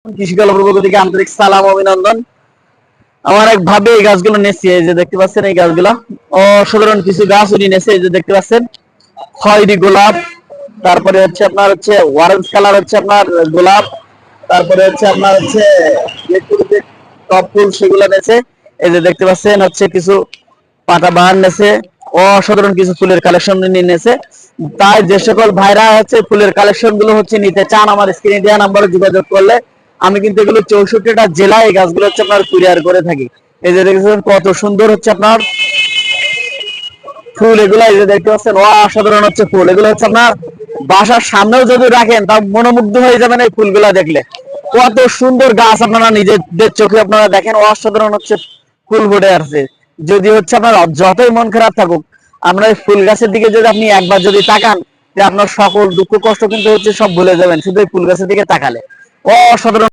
কৃষি কলার পক্ষ থেকে আন্তরিক সালাম অভিনন্দন। আমার এক ভাবে এই গাছগুলো নেছি, এই যে দেখতে পাচ্ছেন এই গাছগুলো অসাধারণ কিছু গাছ উনি নেছে, এই যে দেখতে পাচ্ছেন খয়েরি গোলাপ, তারপরে হচ্ছে আপনার হচ্ছে অরেঞ্জ কালার হচ্ছে আপনার গোলাপ, তারপরে হচ্ছে আপনার হচ্ছে টপ ফুল সেগুলো নেছে। এই যে দেখতে পাচ্ছেন হচ্ছে কিছু পাতা বাহার নেছে, অসাধারণ কিছু ফুলের কালেকশন নিয়েছে। তাই যে সকল ভাইরা হচ্ছে ফুলের কালেকশন গুলো হচ্ছে নিতে চান, আমার স্ক্রিনে দেওয়া নাম্বারে যোগাযোগ করলে আমি কিন্তু এগুলো 64টা জেলায় এই গাছগুলো হচ্ছে আপনার কুরিয়ার করে থাকি। এই যে দেখছেন কত সুন্দর হচ্ছে আপনার ফুল, এগুলো এই যে দেখতে পাচ্ছেন অসাধারণ হচ্ছে ফুল। এগুলো হচ্ছে আপনার বাসার সামনেও যদি রাখেন তা মনোমুগ্ধ হয়ে যাবেন এই ফুলগুলা দেখলে। কত সুন্দর গাছ, আপনারা নিজেদের চোখে আপনারা দেখেন অসাধারণ হচ্ছে ফুল ফুটে আসছে। যদি হচ্ছে আপনার যতই মন খারাপ থাকুক, আমরা এই ফুল গাছের দিকে যদি আপনি একবার যদি তাকান, যে আপনার সকল দুঃখ কষ্ট কিন্তু হচ্ছে সব ভুলে যাবেন শুধু এই ফুল গাছের দিকে তাকালে। অসাধারণ